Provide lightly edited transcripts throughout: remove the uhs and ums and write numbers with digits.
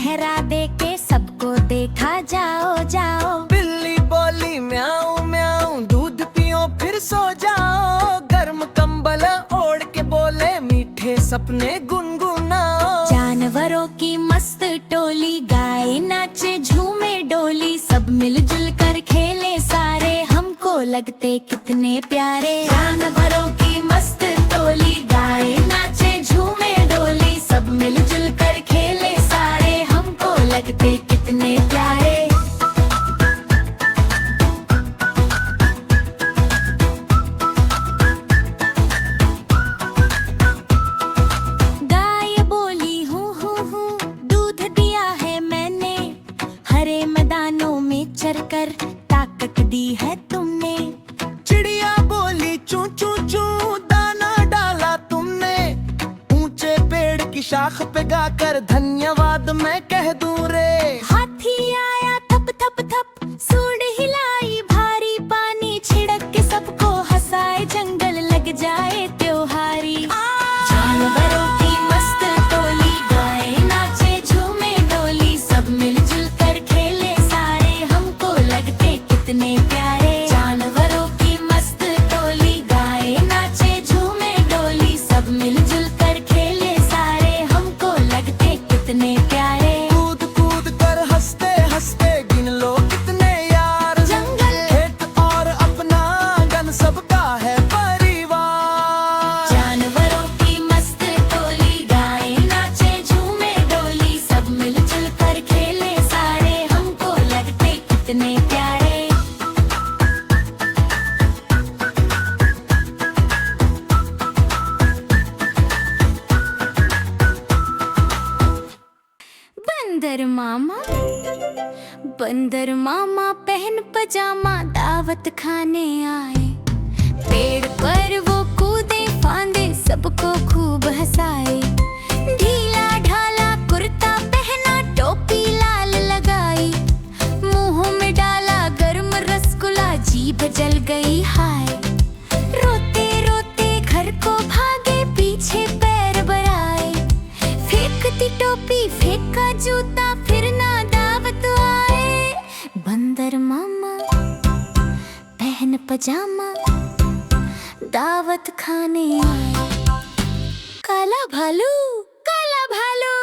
पहरा दे के सबको देखा जाओ जाओ। बिल्ली बोली म्याऊं म्याऊं, दूध पियो फिर सो जाओ। गर्म कंबल ओढ़ के बोले मीठे सपने गुनगुनाओ। जानवरों की मस्त टोली, गाय नाचे झूमे डोली, सब मिलजुल कर खेले सारे, हमको लगते कितने प्यारे। जानवरों की मस्त टोली, गाय नाचे झूमे डोली, सब मिलजुल कर खेले सारे, हमको लगते कितने प्यारे। गाय बोली हूँ हूँ हूँ, दूध दिया है मैंने, हरे मैदानों में चरकर ताकत दी है तुमने। चिड़िया बोली चू चू चू, दाना डाला तुमने। ऊंचे पेड़ की शाख पे गाकर धन्यवाद मैं कह दूं रे। हाथी आया थप थप थप, सूंड हिलाई भारी, पानी छिड़क के सबको हंसाए, जंगल लग जाए त्योहारी। जानवरों की मस्त टोली, गाय नाचे झूमे डोली, सब मिलजुल कर खेले सारे, हमको लगते कितने प्यारे। जानवरों की मस्त टोली, गाय नाचे झूमे डोली, सब मिलजुल कर खेले सारे, हमको लगते कितने प्यारे। कूद कूद कर हंसते हंसते गिन लो कितने यार, जंगल खेत और अपना आंगन सबका है परिवार। जानवरों की मस्त टोली, गाय नाचे झूमे डोली, सब मिलजुल कर खेले सारे, हमको लगते कितने प्यारे। बंदर मामा पहन पजामा दावत खाने आए। पेड़ पर वो कूदे फांदे सबको खूब हंसाए। ढीला ढाला कुर्ता पहना, टोपी लाल लगाई, मुंह में डाला गर्म रसगुल्ला, जीभ जल गई हाय। रोते रोते घर को भागे, पीछे पैर बढ़ाए, फेंकती टोपी फेंका जूता, फिर ना दावत आए। बंदर मामा पहन पजामा दावत खाने आए। काला भालू, काला भालू,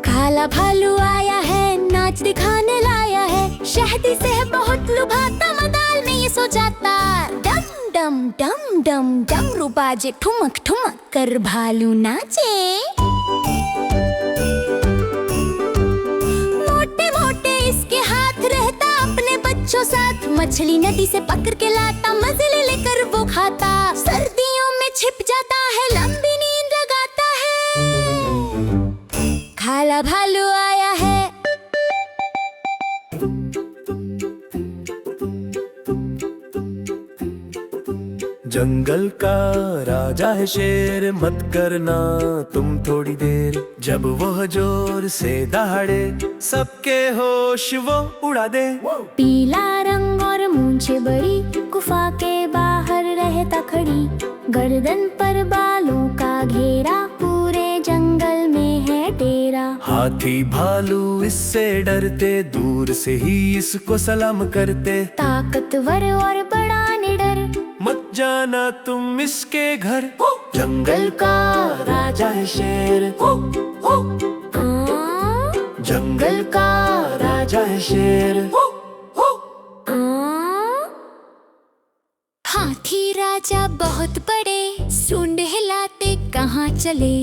काला भालू आया है, नाच दिखाने लाया है। शहदी से बहुत लुभाता, मदाल में ये सो जाता। डम डम डम डम डमरू बाजे, ठुमक ठुमक कर भालू नाचे। मोटे मोटे इसके हाथ, रहता अपने बच्चों साथ, मछली नदी से पकड़ के लाता, मजे ले लेकर वो खाता। सर्दियों में छिप जाता है, लंबी नींद लगाता है। काला भालू आया है। जंगल का राजा है शेर, मत करना तुम थोड़ी देर। जब वह जोर से दहाड़े, सबके होश वो उड़ा दे। पीला रंग और मूंछें बड़ी, गुफा के बाहर रहता खड़ी, गर्दन पर बालों का घेरा, पूरे जंगल में है डेरा। हाथी भालू इससे डरते, दूर से ही इसको सलाम करते। ताकतवर और बड़ा निडर, मत जाना तुम इसके घर। जंगल का राजा है शेर, जंगल का राजा है शेर। हाथी राजा बहुत बड़े, सूंड हिलाते कहाँ चले।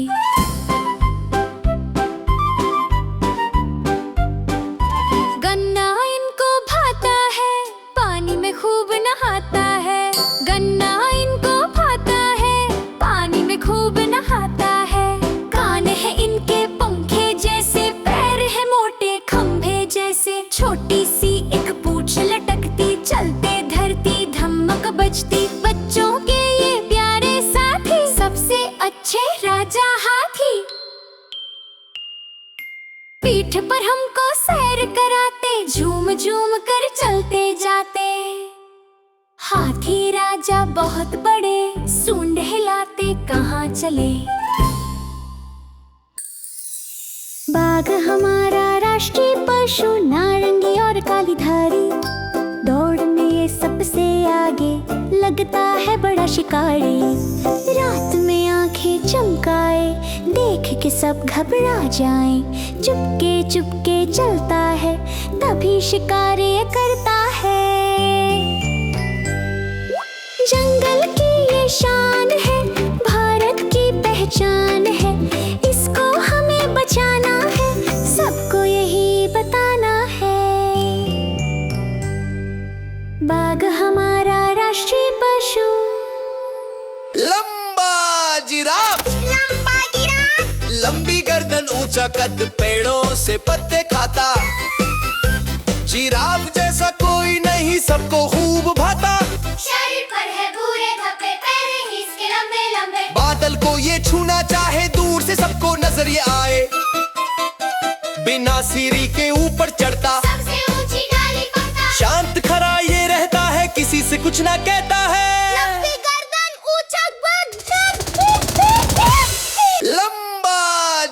गन्ना इनको भाता है, पानी में खूब नहाता है। गन्ना इनको भाता है, पानी में खूब नहाता है। कान है इनके पंखे जैसे, पैर है मोटे खंभे जैसे। छोटी सी एक पूंछ लटकती, चलते धरती धमक बजती। बच्चों के ये प्यारे साथी, सबसे अच्छे राजा हाथी। पीठ पर हमको सैर कराते, झूम झूम कर चलते जाते। हाथी राजा बहुत बड़े, सूंड हिलाते कहाँ चले। बाघ हमारा राष्ट्रीय पशु, नारंगी और काली धारी। दौड़ में ये सबसे आगे, लगता है बड़ा शिकारी। रात में आंखें चमकाए, देख के सब घबरा जाएं। चुपके चुपके चलता है, तभी शिकार ये करता है। जंगल की ये शान है, भारत की पहचान है। इसको हमें बचाना है, सबको यही बताना है। बाघ हमारा राष्ट्रीय पशु। लंबा जिराफ, लंबा गिराफ, लंबी गर्दन ऊंचा कद, पेड़ों से पत्ते खाता। जिराफ जैसा कोई नहीं, सबको खूब भाता। शरीर पर है भूरे धब्बे, पैर ही इसके लंबे लंबे। बादल को ये छूना चाहे, दूर से सबको नजर ये आए। बिना सीढ़ी के ऊपर चढ़ता, सबसे ऊंची डाली पकता। शांत खरा ये रहता है, किसी से कुछ ना कहता है। लंबी गर्दन ऊंचा कद। लंबा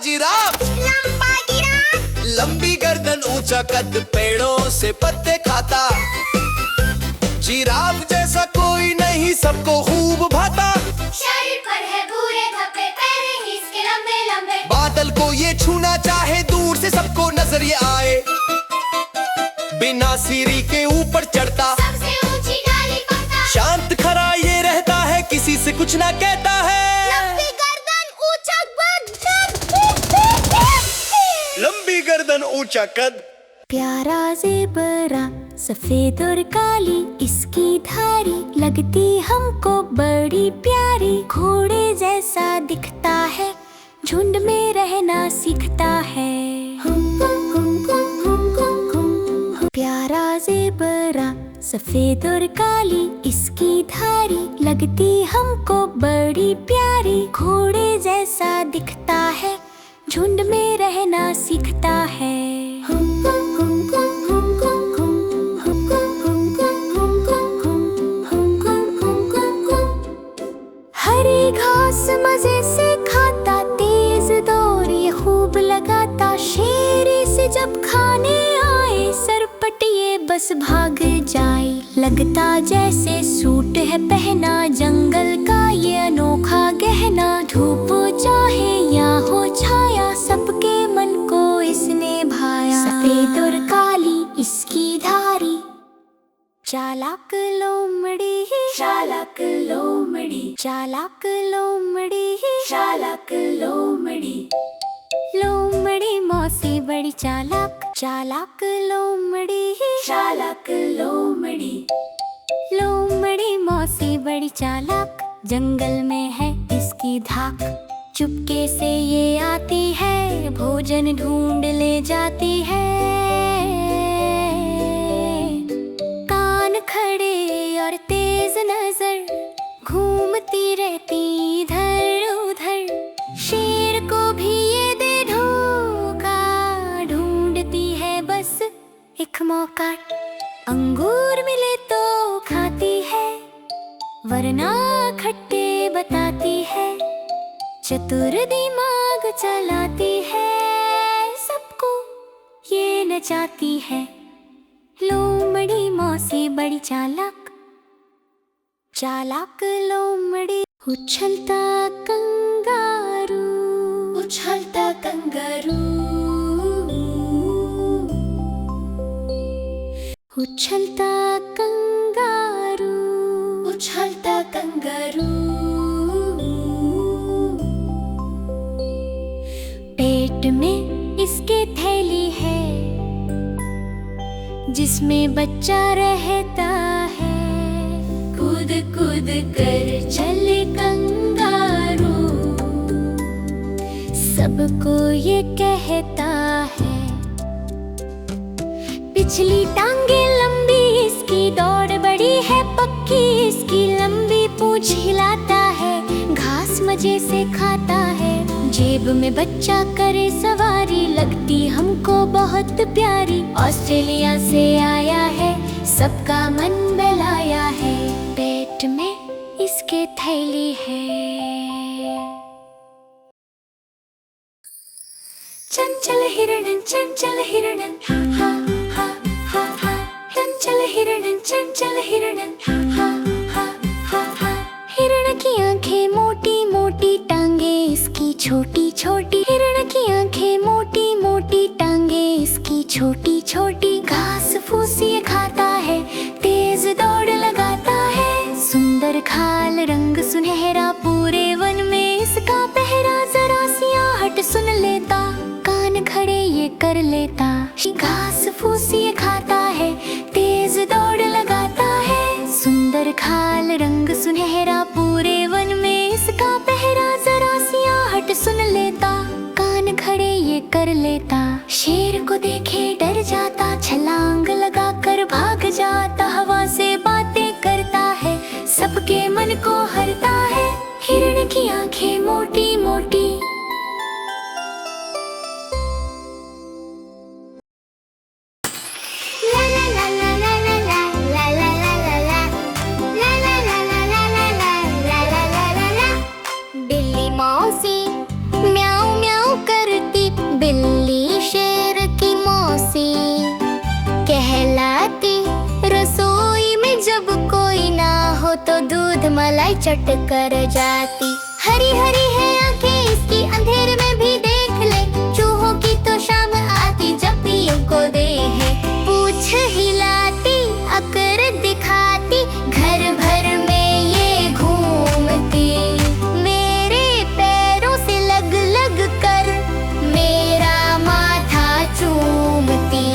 जिराफ, लंबा गिराफ, लंबी गर्दन ऊंचा कद, पेड़ों से पत्ते खाता। जिराफ जैसा कोई नहीं, सबको खूब भाता। शरीर पर है भूरे धब्बे, पैर ही इसके लंबे लंबे। बादल को ये छूना चाहे, दूर से सबको नजर ये आए। बिना सीढ़ी के ऊपर चढ़ता, सबसे ऊंची डाली पकता। शांत खरा ये रहता है, किसी से कुछ ना कहता है। लंबी गर्दन ऊंचा कद। लंबी गर्दन ऊंचा कद। प्यारा ज़ेबरा, सफेद और काली इसकी धारी, लगती हमको बड़ी प्यारी। घोड़े जैसा दिखता है, झुंड में रहना सीखता है। प्यारा ज़ेबरा, सफेद और काली इसकी धारी, लगती हमको बड़ी प्यारी। घोड़े जैसा दिखता है, झुंड में रहना सीखता है। हरी घास मजे से खाता, तेज दौड़ ये खूब लगाता। शेर से जब खाने आए, सरपट ये बस भाग जाए। लगता जैसे सूट है पहना, जंगल का ये अनोखा गहना। धूप चाहे या हो छाया, सबके मन को इसने भाया। सफेद और काली इसकी धारी, चालाक लोमड़ी, चालाक लोमड़ी, चालाक लोमड़ी, चालाक लोमड़ी। लोमड़ी मौसी बड़ी चालाक, चालाक लोमड़ी, चालाक लोमड़ी। लोमड़ी मौसी बड़ी चालाक, जंगल में है इसकी धाक। चुपके से ये आती है, भोजन ढूंढ ले जाती है। कान खड़े और तेज नजर, घूमती रहती इधर उधर। शेर को भी ये दे धोखा, ढूंढती है बस एक मौका। अंगूर मिले तो खाती है, वरना खट्टे बताती है। चतुर दिमाग चलाती है, सबको ये नचाती है। लोमड़ी मौसी बड़ी चालाक, चालाक लोमड़ी। उछलता कंगारू, उछलता कंगारू, उछलता कंगारू, उछलता कंगारू। पेट में इसके थैली है, जिसमें बच्चा रहता है। कूद कूद कर चले कंगारू, सबको ये कहता है। पिछली टांगे लंबी इसकी, दौड़ बड़ी है पक्की इसकी। लंबी पूंछ हिलाता है, घास मजे से खाता है। जेब में बच्चा करे सवारी, लगती हमको बहुत प्यारी। ऑस्ट्रेलिया से आया है, सबका मन बहलाया है। पेट में इसके थैली है। चंचल हिरणन चंचल हिरणन हा हा हा हा चंचल हिरणन चंचल हिरणन हा हा हा हा हिरण की आंखें मोटी मोटी टांगे इसकी छोटी छोटी हिरण की आंखें मोटी मोटी टांगे इसकी छोटी छोटी घास फूस ये खाता है तेज दौड़ लगाता है सुंदर खाल रंग सुनहरा पूरे वन में इसका पहरा जरा सी आहट सुन लेता कान खड़े ये कर लेता घास फूस ये खाता है तेज दौड़ लगाता है सुंदर खाल रंग सुनहरा पूरे वन में इसका पहरा जरा सी आहट सुन लेता कान खड़े ये कर लेता शेर को देखे डर जाता छलांग लगाकर भाग जाता हवा से बातें करता है सबके मन को हरता है हिरण की आंखें मोटी मोटी बिल्ली मौसी म्याऊं म्याऊं करती बिल्ली शेर की मौसी कहलाती रसोई में जब कोई ना हो तो दूध मलाई चट कर जाती हरी हरी है आंखें इसकी अंधेरे में भी देख ले चूहों की तो शाम आती जब भी उनको देखे पूछ हिलाती अकर दिखाती घर भर में ये घूमती मेरे पैरों से लग लग कर मेरा माथा चूमती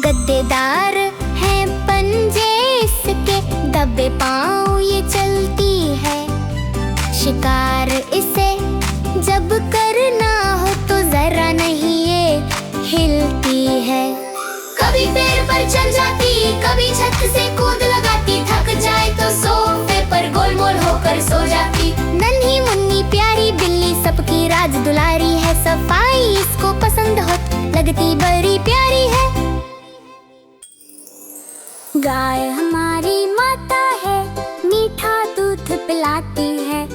गद्देदार है पंजे इसके दबे पाँव ये चलती है शिकार इसे जब करना हो तो जरा नहीं ये हिलती है कभी पेड़ पर चढ़ जाती कभी छत से कूद लगाती थक जाए तो सोफे पर गोल-मोल होकर सो जाती नन्ही मुन्नी प्यारी बिल्ली सबकी राज दुलारी है सफाई इसको पसंद हो लगती बड़ी प्यारी है गाय हमारी माता है मीठा दूध पिलाती है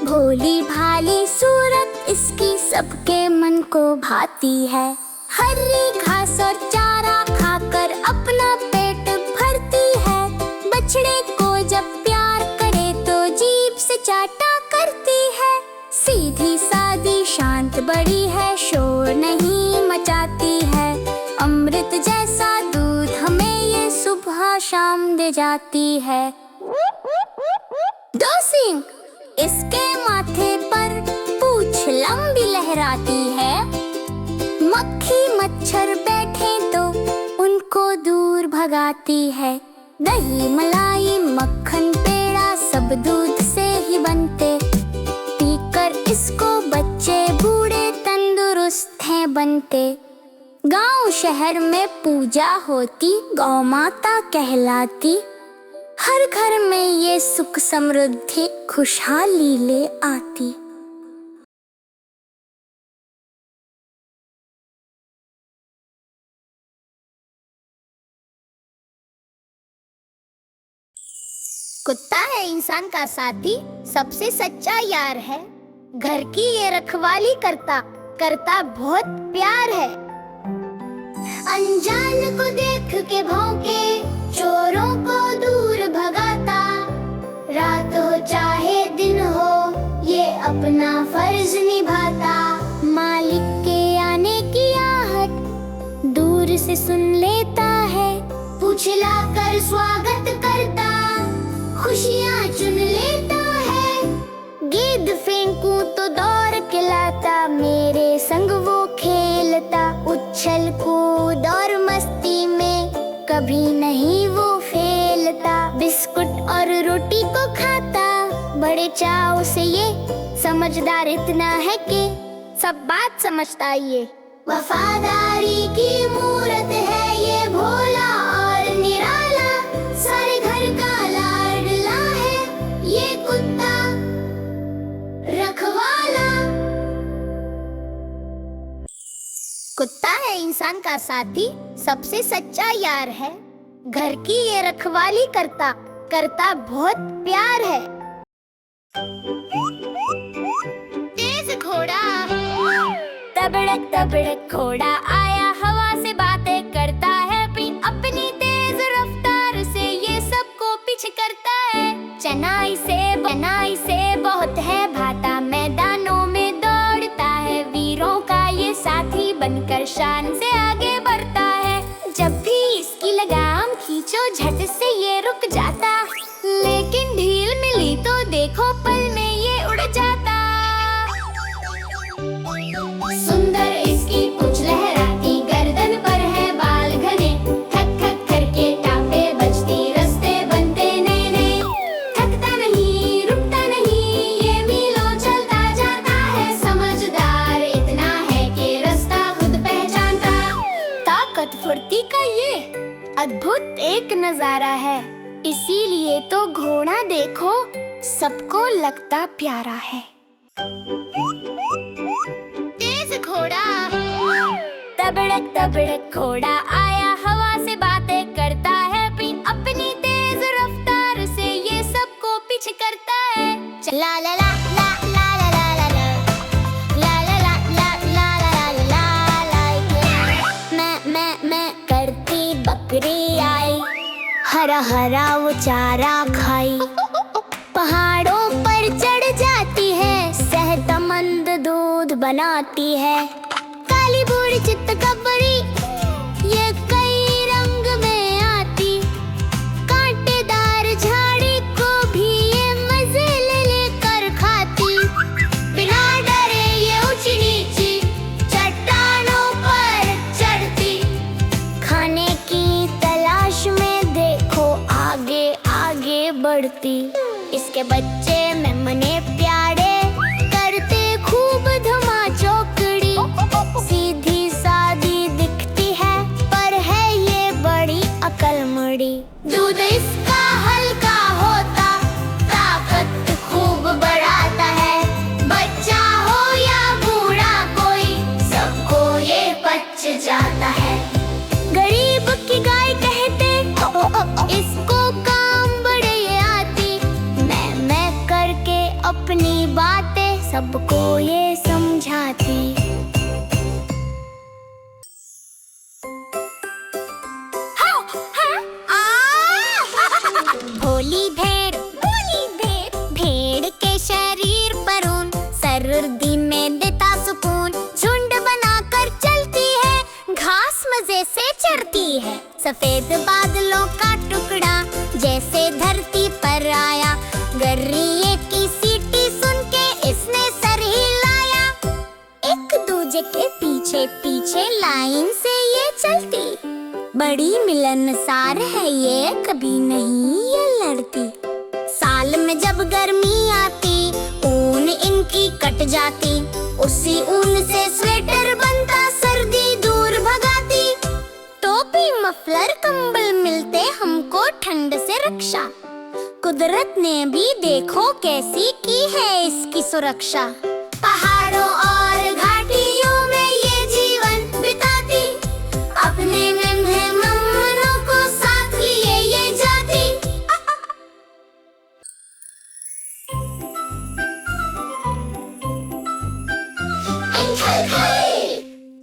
भोली भाली सूरत इसकी सबके मन को भाती है हरी घास और चारा खाकर अपना पेट भरती है बछड़े को जब प्यार करे तो जीभ से चाटा करती है सीधी सादी शांत बड़ी है शोर नहीं मचाती है अमृत जैसा दूध हमें ये सुबह शाम दे जाती है दो सींग इसके माथे पर पूंछ लंबी लहराती है मक्खी मच्छर बैठे तो उनको दूर भगाती है दही मलाई मक्खन पेड़ा सब दूध से ही बनते पीकर इसको बच्चे बूढ़े तंदुरुस्त हैं बनते गांव शहर में पूजा होती गौ माता कहलाती हर घर में ये सुख समृद्धि खुशहाली ले आती कुत्ता है इंसान का साथी सबसे सच्चा यार है घर की ये रखवाली करता करता बहुत प्यार है अनजान को देख के भौंके चोरों को दूर भगाता रात हो चाहे दिन हो ये अपना फर्ज निभाता मालिक के आने की आहट दूर से सुन लेता है पूछला कर स्वागत करता खुशियाँ चुन लेता है गेंद फेंकूं तो दौड़ के लाता मेरे संग वो खेलता उछल कूद और मस्ती में कभी नहीं वो फेलता बिस्कुट और रोटी को खाता बड़े चाव से ये समझदार इतना है कि सब बात समझता ये वफादारी की मूरत है ये भोला और निराला सारे घर का लाडला है ये कुत्ता रखवाला कुत्ता है इंसान का साथी सबसे सच्चा यार है घर की ये रखवाली करता करता बहुत प्यार है तबड़क घोड़ा आया, हवा से बातें करता है, अपनी तेज रफ्तार से ये सबको पीछे करता है। चनाई से बहुत है भाता, मैदानों में दौड़ता है, वीरों का ये साथी बनकर शान से आगे बढ़ता है। जब भी इसकी लगाम खींचो झट से ये रुक जाता, लेकिन ढील मिली तो देखो पल में ये उड़ जाता। सुंदर इसकी पूंछ लहराती, गर्दन पर है बाल घने, ठक ठक करके टापे बजती, रास्ते बनते नए नए। थकता नहीं रुकता नहीं, ये मीलों चलता जाता है, समझदार इतना है कि रास्ता खुद पहचानता। ताकत फुर्ती का ये अद्भुत एक नजारा है, इसीलिए तो घोड़ा देखो सबको लगता प्यारा है। तेज घोड़ा तबड़क घोड़ा आया, हवा से बातें करता है, अपनी तेज रफ्तार से ये सबको पीछे करता है। ला ला ला ला ला ला ला ला ला ला ला ला ला ला ला। मैं करती बकरी आई, हरा हरा वो चारा खाई, पहाड़ों पर चढ़ जाती है, सेहतमंद दूध बनाती है। काली बूढ़ी चित्तकबरी ये कई रंग में आती, कांटेदार झाड़ी को भी ये मजे ले लेकर खाती। बिना डरे ये ऊंची नीची चट्टानों पर चढ़ती, खाने की तलाश में देखो आगे आगे बढ़ती। इसके बच्चे मेमने प्यारे करते खूब धमा चौकड़ी, सीधी सादी दिखती है पर है ये बड़ी अकलमड़ी। दूध इसका हल्का होता, ताकत खूब बढ़ाता है, बच्चा हो या बूढ़ा कोई सबको ये पच जाता है। गरीब की गाय कहते इसको काम बड़े आती, मैं करके अपनी बातें सबको ये समझाती। भोली भेड़ भेड़ के शरीर पर ऊन, सर्दी में देता सुकून, झुंड बनाकर चलती है, घास मजे से चरती है। सफेद बादलों का टुकड़ा जैसे धरती पर आया, गर्रिये की सीटी सुन के इसने सर हिलाया। एक दूजे के पीछे पीछे लाइन से ये चलती, बड़ी मिलनसार है ये, कभी नहीं ये लड़ती। साल में जब गर्मी आती, ऊन इनकी कट जाती, उसी ऊन से स्वेटर बनता, सर्दी दूर भगाती। टोपी मफलर कंबल मिलते हमको ठंड से रक्षा, कुदरत ने भी देखो कैसी की है इसकी सुरक्षा। पहाड़ों और घाटियों में ये जीवन बिताती, अपने नन्हे मम्मनों को साथ लिए ये जाती।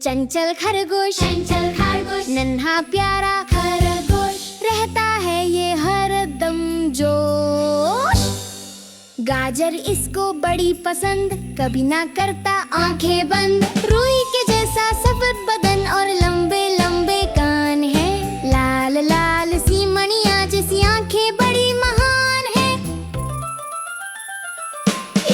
चंचल खरगोश नन्हा प्यारा खरगोश, रहता है ये हरदम जोश। गाजर इसको बड़ी पसंद, कभी ना करता आंखें बंद, रुई के जैसा सफेद बदन और लंबे लंबे कान है, लाल लाल सी मणियां जैसी आंखें बड़ी महान है।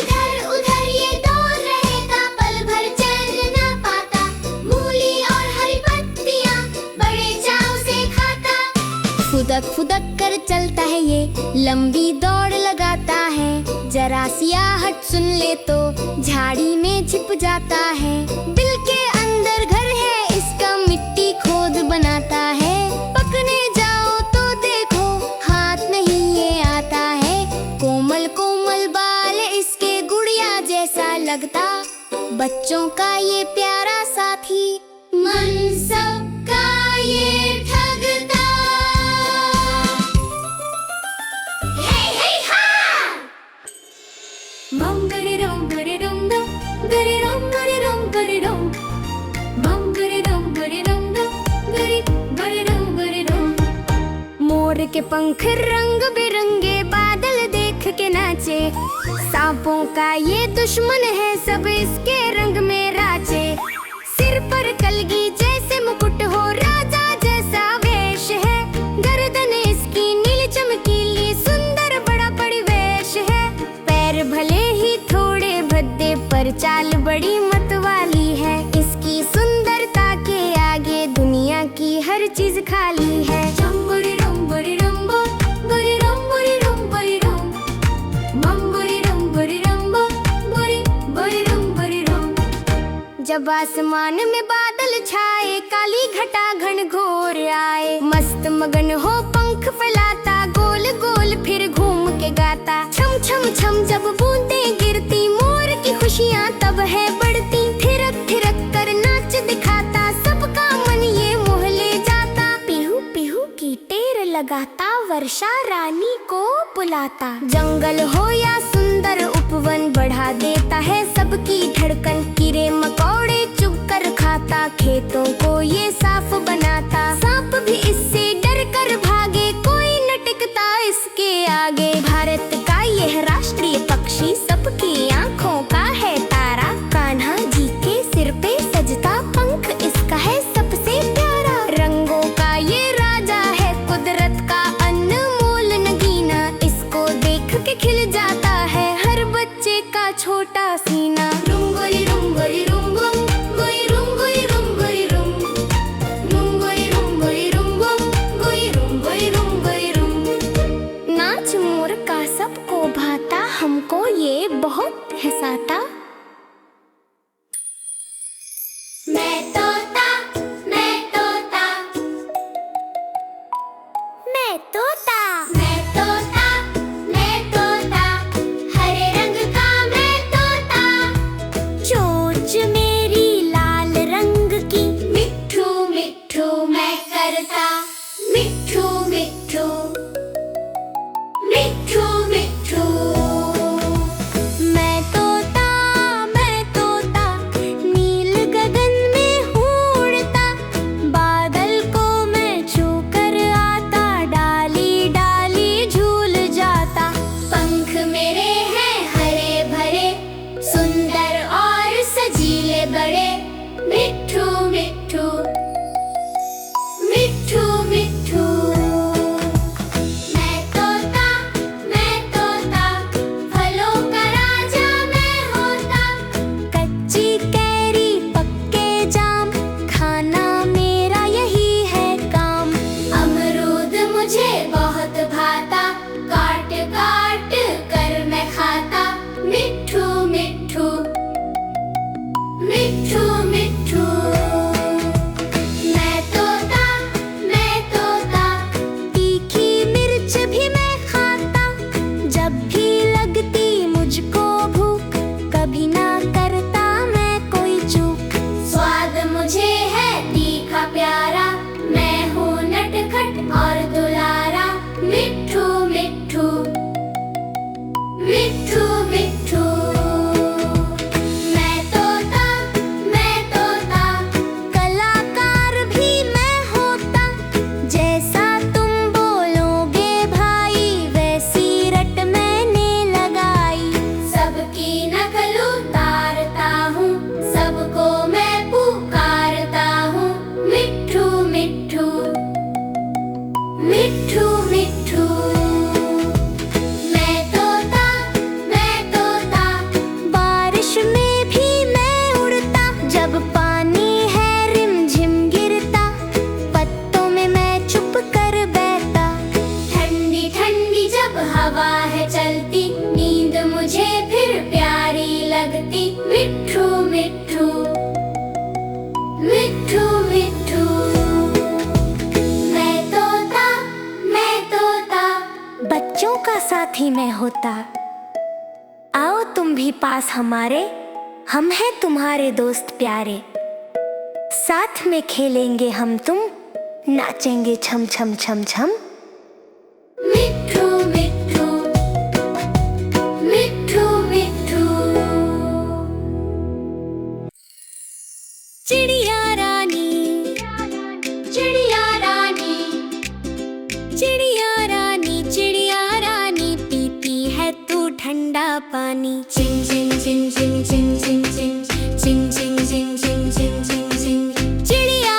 इधर उधर ये दौड़ रहेगा, पल भर चैन ना पाता, मूली और हरी पत्तियां बड़े चाव से खाता। फुदक फुदक कर चलता है ये, लंबी दौड़ लगाता है, जरा सी आहट सुन ले तो झाड़ी में छिप जाता है। दिल के अंदर घर है इसका, मिट्टी खोद बनाता है, पकने जाओ तो देखो हाथ नहीं ये आता है। कोमल कोमल बाल इसके गुड़िया जैसा लगता, बच्चों का ये प्यारा साथी, मन सबका ये ठगता। Bum gari dum gari dum dum gari dum gari dum gari dum के पंख रंग बिरंगे बादल देख के नाचे। सांपों का ये दुश्मन है, सब इसके रंग में राचे। सिर पर कलगी जैसे मुकुट हो, राजा जैसा वेश है। गर्दन इसकी नील चमकीली, सुंदर बड़ा परिवेश है। पैर भले ही थोड़े भद्दे, पर चाल बड़ी मतवाली है। इसकी सुंदरता के आगे दुनिया की हर चीज खाली है। चंबुरी रंबुरी रंबो, बुरी रंबुरी रंबुरी रंब, मंबुरी रंबुरी रंबो, बुरी बुरी रंबुरी रंब। जब आसमान में बादल छाए, काली घटा घन घोर आए। मस्त मगन हो पंख फैलाता, गोल गोल फिर घूम के गाता। छम छम छम जब बूंदें गिरती, मोर की खुशियाँ तब है बढ़ती। थिरक थिरक कर नाच दिखाता, सबका मन ये मोह ले जाता। पीहू पीहू की टेर लगाता, वर्षा रानी को बुलाता। जंगल हो या सुंदर उपवन, बढ़ा देता है सबकी धड़कन। कीड़े मकोड़े चुग कर खाता, खेतों को ये साफ बनाता। सांप भी इससे डर कर भागे, कोई न टिकता इसके आगे। भारत का यह राष्ट्रीय पक्षी, सबकी आंखों का है तारा। कान्हा जी के सिर पे सजता, पंख इसका है सबसे प्यारा। रंगों का ये राजा है, कुदरत का अनमोल नगीना। इसको देख के खिल जाता है हर बच्चे का छोटा सीना। रुंगोरी रुंगोरी रुंगुम, गोई रुंगोई रुंगोई रुंग, रुंगोई रुंगोई रुंगुम, गोई रुंगोई रुंगोई रुंग। नाच मोर का सबको भाता, हमको ये बहुत हंसाता। मैं तोता, मैं तोता, मैं तोता, मैं तोता, मैं तोता, हरे रंग का मैं तोता। चोंच मेरी लाल रंग की, मिट्ठू मिट्ठू मैं करता। मिट्ठू मिट्ठू, मिट्ठू मिट्ठू। मैं तोता, मैं तोता, नील गगन में हूँ उड़ता। बादल को मैं छू कर आता, डाली डाली झूल जाता। पंख मेरे हैं हरे भरे, सुंदर और सजीले बड़े। मिट्ठू मिट्ठू, मिट्ठू मिट्ठू। मैं तोता, मैं तोता, फलों का राजा मैं होता। कच्ची कैरी पक्के जाम, खाना मेरा यही है काम। अमरूद मुझे बहुत भाता, काट काट कर मैं खाता। मिट्ठू मिट्ठू, मिट्ठू मिट्ठू। मैं तोता, मैं तोता, तीखी मिर्च भी मैं खाता। जब भी लगती मुझको भूख, कभी ना करता मैं कोई चूक। स्वाद मुझे है तीखा प्यारा, मैं हूँ नटखट और दुलारा। मिट्ठू मिट्ठू, मिट्ठू मिट्ठू। मैं तोता, मैं तोता, कलाकार भी मैं होता। जैसा तुम बोलोगे भाई, वैसी रट मैंने लगाई। सबकी नकल उतारता हूँ, सबको मैं पुकारता हूँ। मिट्ठू मिट्ठू, मिट्ठू मिट्ठू। मैं तोता, मैं तोता, बारिश में भी मैं उड़ता। जब पानी है रिमझिम गिरता, पत्तों में मैं चुप कर बैठता। ठंडी ठंडी जब हवा है चलती, नींद मुझे फिर प्यारी लगती। मिट्ठू मिट्ठू, मिट्ठू मिट्ठू। मैं तोता, मैं तोता, बच्चों का साथी मैं होता। आओ तुम भी पास हमारे, हम हैं तुम्हारे दोस्त प्यारे। साथ में खेलेंगे हम तुम, नाचेंगे छम छम छम छम। मिट्ठू मिट्ठू, मिट्ठू मिट्ठू। चिड़िया रानी, चिड़िया रानी, चिड़िया पानी। चिंग चिंग चिंग चिंग चिंग चिंग चिंग चिंग चिंग चिंग चिंग चिंग चिंग चिंग। चिड़िया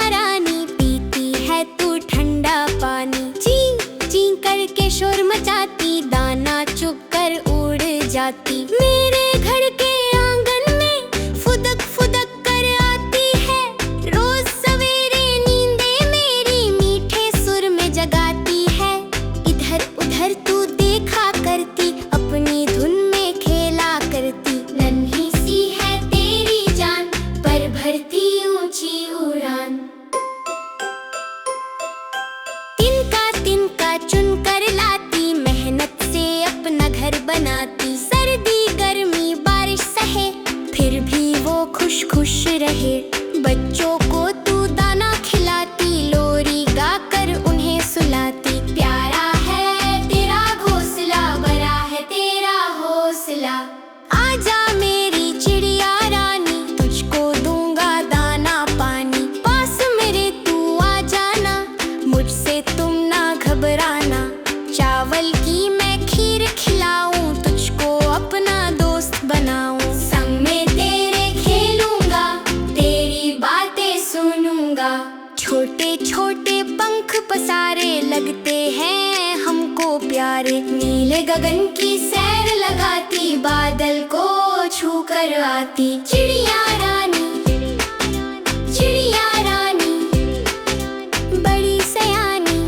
रानी पीती है तू ठंडा पानी। चीं चीं करके शोर मचाती, दाना चुग कर उड़ जाती। मेरे घर के आंगन में फुदक फुदक कर आती है, रोज सवेरे नींदें मेरी मीठे सुर में जगाती है। इधर उधर तू देखा करती, अपनी धुन में खेला करती। नन्ही सी है तेरी जान, पर भरती ऊंची उड़ान। तिनका तिनका चुन कर लाती, मेहनत से अपना घर बनाती। सर्दी गर्मी बारिश सहे, फिर भी वो खुश खुश रहे। बच्चों को तू दाना खिलाती, लोरी गाकर उन्हें सुलाती। प्यारा है तेरा घोंसला, बड़ा है तेरा हौसला। आजा मेरी चिड़िया रानी, तुझको दूंगा दाना पानी। पास मेरे तू आ जाना, मुझसे तुम ना घबराना। चावल की मैं खीर खिलाऊं, तुझको अपना दोस्त बनाऊं। संग में तेरे खेलूंगा, तेरी बातें सुनूंगा। छोटे छोटे पंख पसारे, लगते हैं हमको प्यारे। नीले गगन की सैर लगाती, बादल को छू कर आती। चिड़िया रानी बड़ी सयानी,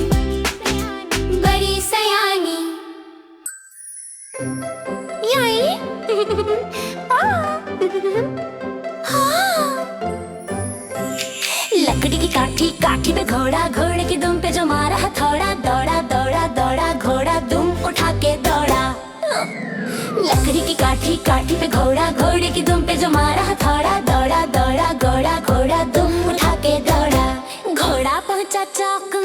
बड़ी सयानी। याई लकड़ी की काठी, काठी पे घोड़ा, घोड़े की दुम पे जो मारा हथौड़ा। दौड़ा दौड़ा दौड़ा घोड़ा, दुम उठा के दौड़ा। लकड़ी की काठी, काठी पे घोड़ा, घोड़े की दुम पे जो मारा हथौड़ा। दौड़ा दौड़ा घोड़ा, घोड़ा दुम उठा के दौड़ा। घोड़ा पहुंचा चौक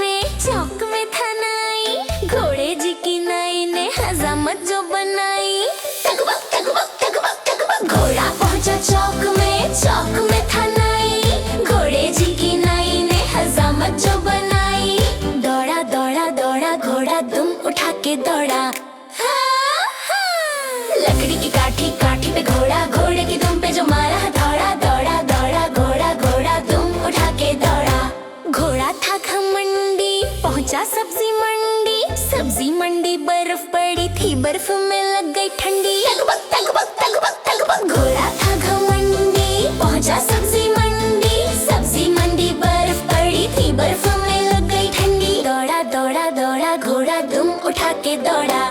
में था नाई। घोड़े जी की नाई ने हजामत जो बनाई। टकबक टकबक टकबक टकबक। घोड़ा पहुंचा चौक में था नाई। घोड़े जी की नाई ने हजामत जो बनाई। दौड़ा दौड़ा दौड़ा घोड़ा, दुम उठा के दौड़ा। लकड़ी की काठी, काठी पे घोड़ा, घोड़े की दुम पे जो मारा हथौड़ा। दौड़ा दौड़ा घोड़ा, घोड़ा दुम उठा के दौड़ा। घोड़ा था घमंडी, पहुंचा सब्जी मंडी। सब्जी मंडी बर्फ पड़ी थी, बर्फ में लग गई ठंडी। टकबक टकबक टकबक टकबक। घोड़ा था घमंडी, पहुंचा सब्जी मंडी। सब्जी मंडी बर्फ पड़ी थी, बर्फ में लग गई ठंडी। दौड़ा दौड़ा दौड़ा घोड़ा, दुम उठा के दौड़ा।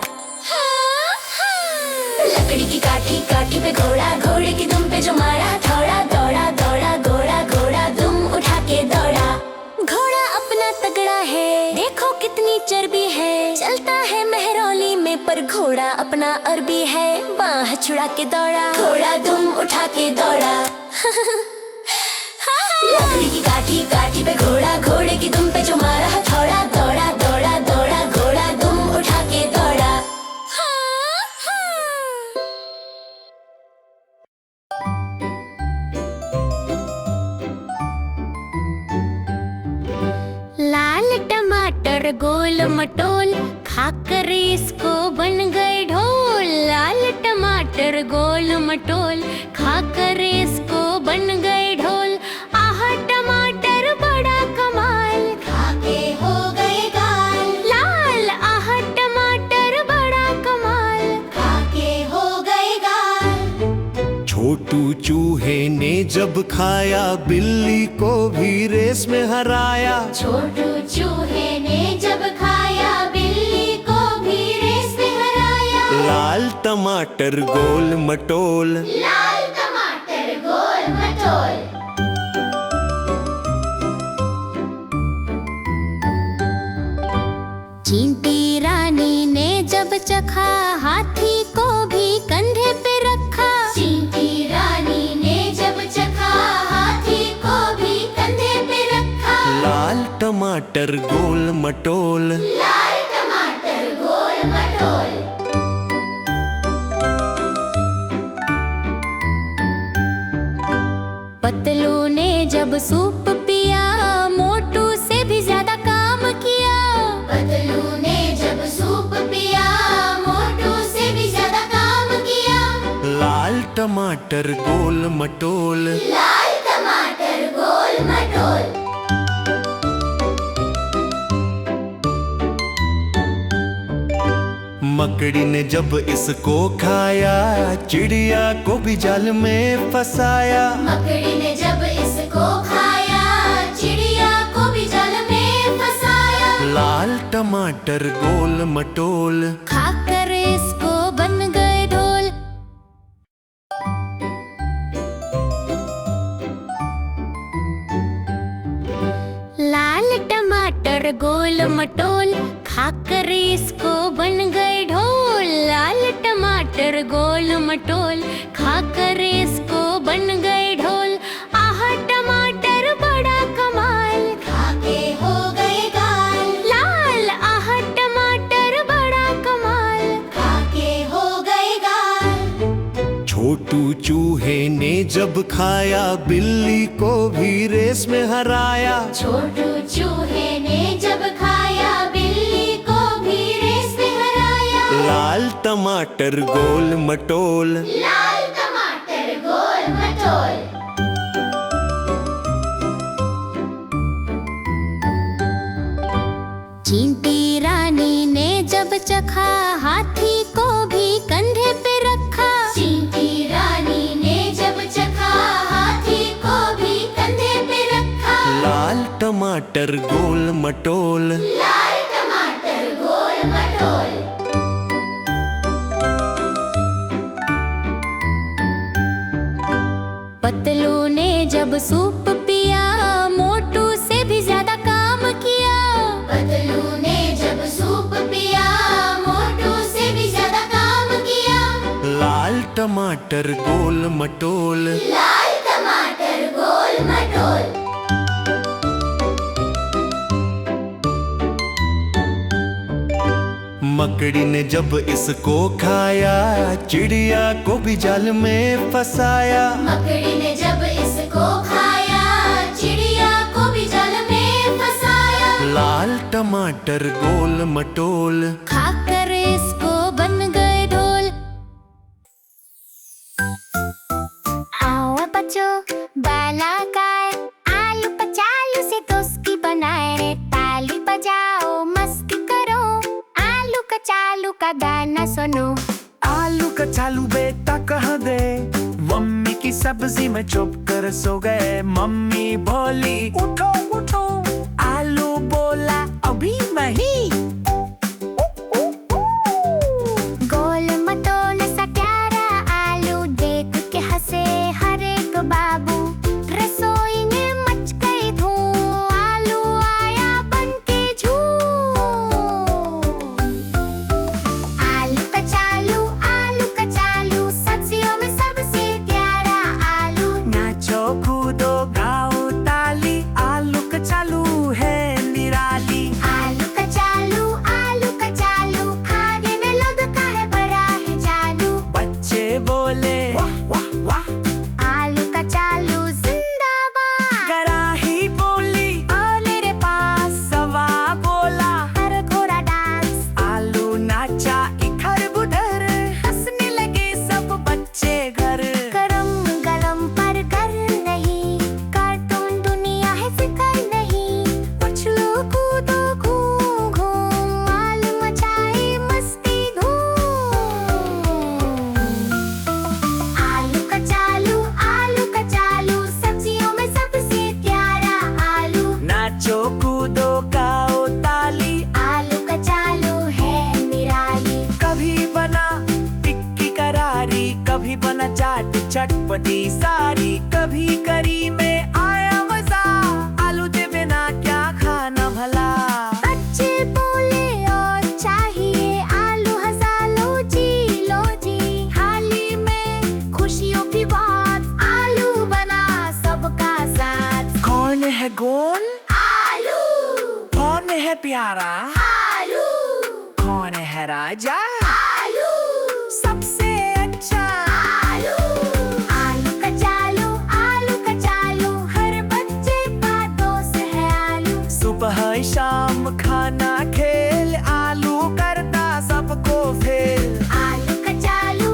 लकड़ी की काठी, काठी पे घोड़ा, घोड़े की दुम पे जो मारा हथौड़ा। दौड़ा दौड़ा घोड़ा, घोड़ा दुम उठा के दौड़ा। घोड़ा अपना तगड़ा है, देखो कितनी चर्बी है। चलता है मेहरौली में, पर घोड़ा अपना अरबी है। बाह छुड़ा के दौड़ा, घोड़ा दुम उठा के दौड़ा। लकड़ी की काठी, काठी पे घोड़ा, घोड़े की दुम पे जो मारा हथौड़ा। दौड़ा दौड़ा दौड़ा घोड़ा, दुम उठा के दौड़ा। लाल टमाटर गोल मटोल, खाकर इसको बन गए ढोल। लाल टमाटर गोल मटोल, खाकर इसको बन गए ढोल। आह टमाटर बड़ा कमाल, खाके हो गए गाल। लाल आह टमाटर बड़ा कमाल, खाके हो गए गाल। छोटू चूहे ने जब खाया, बिल्ली को भी रेस में हराया। छोटू चूहे ने जब खाया, बिल्ली को भी रेस में हराया। लाल टमाटर गोल मटोल, लाल टमाटर गोल मटोल। चींटी रानी ने जब चखा, हाथी को भी कंधे पे रखा। चींटी रानी ने जब चखा, हाथी को भी कंधे पे रखा। लाल टमाटर गोल मटोल, लाल टमाटर गोल मटोल। पतलू ने जब सूप पिया, मोटू से भी ज्यादा काम किया। पतलू ने जब सूप पिया, मोटू से भी टमाटर गोल मटोल, लाल टमाटर गोल मटोल। मकड़ी ने जब इसको खाया, चिड़िया को भी जाल में फंसाया। मकड़ी ने जब इसको खाया, चिड़िया को भी जाल में फंसाया। लाल टमाटर गोल मटोल, खाकर इसको बन गए ढोल। लाल टमाटर गोल मटोल, खाकर इसको बन गए ढोल। लाल टमाटर गोल मटोल, खाकर इसको बन गए ढोल। आह टमाटर बड़ा कमाल, खाके हो गए गाल। लाल आह टमाटर बड़ा कमाल, खाके हो गए गाल। छोटू चूहे ने जब खाया, बिल्ली को भी रेस में हराया। छोटू चूहे ने जब खाया, बिल्ली को भी रेस में हराया। लाल टमाटर गोल मटोल, लाल टमाटर गोल मटोल। चींटी रानी ने जब चखा, हाथी को भी कंधे पे रखा। चींटी रानी ने जब चखा, हाथी को भी कंधे पे रखा। लाल टमाटर गोल मटोल, लाल टमाटर गोल मटोल। पतलू ने जब सूप पिया, मोटू से भी ज्यादा काम किया। पतलू ने जब सूप पिया, मोटू से भी ज्यादा काम किया। लाल टमाटर गोल मटोल, लाल टमाटर गोल मटोल। मकड़ी ने जब इसको खाया, चिड़िया को भी जाल में फंसाया। मकड़ी ने जब इसको खाया, चिड़िया को भी जाल में फंसाया। लाल टमाटर गोल मटोल, खाकर इसको बन गए ढोल। आओ बच्चों बाला गाए, आलू पचालू से दोस्ती बनाए रे। ताली बजाओ मस्ती करो, आलू कचालू का गाना सुनो। आलू कचालू बेटा कहाँ गए, मम्मी की सब्जी में चुप कर सो गए। मम्मी बोली उठो उठो, आलू बोला अभी नहीं। गोल मटोल सा प्यारा आलू देख के हंसे हर एक बाबू। रसोई में मच गई धूम, आलू आया बन के झूम। आलू कचालू सब्जियों में सबसे प्यारा आलू। नाचो कूदो गाओ ताली, आलू कचालू है निराली। आलू कचालू खाने में लगता है बड़ा है जादू। बच्चे बोले वाह वाह वाह, आलू कचालू जिंदाबाद। कराही बोली ओले रे पास, सवा बोला। हर घोड़ा डांस। आलू नाचा इधर उधर, हंसने लगे सब बच्चे घर। गरम गरम पर कर नहीं, कार्टून दुनिया है फिकर नहीं। उछलो कूदो घूम घूम, आलू मचाए मस्ती धूम। आलू कचालू सब्जियों में सबसे प्यारा आलू। नाचो कूदो गाओ ताली, आलू कचालू है निराली। कभी बना टिक्की करारी, कभी बना चाट चटपटी सारी। कभी करी में आया मजा, आलू के बिना क्या खाना भला। बच्चे बोले और चाहिए आलू हजालो जी। थाली में खुशियों की बात, आलू बना सबका साथ। कौन है गोल, आलू कौन है प्यारा, आलू कौन है राजा, आलू सबसे अच्छा। आलू कचालू हर बच्चे का दोस्त है आलू। सुबह शाम खाना खेल, आलू करता सबको फेल। आलू कचालू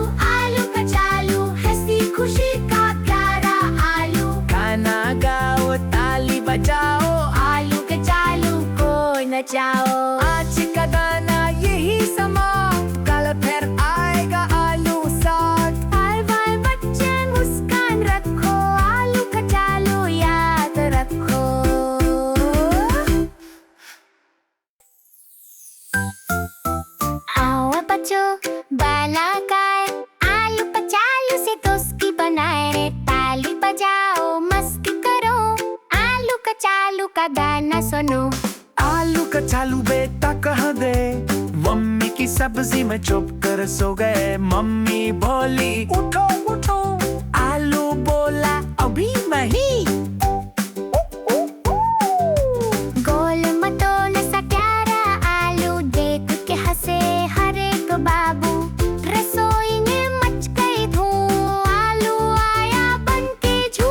बजाओ मस्ती करो, आलू कचालू का गाना सुनो। आलू कचालू बेटा कहाँ गए, मम्मी की सब्जी में चुप कर सो गए। मम्मी बोली उठो उठो, आलू बोला अभी नहीं। गोल मटोल सा प्यारा आलू देख के हंसे हर एक बाबू। रसोई में मच गई धूम, आलू आया बन के झूम।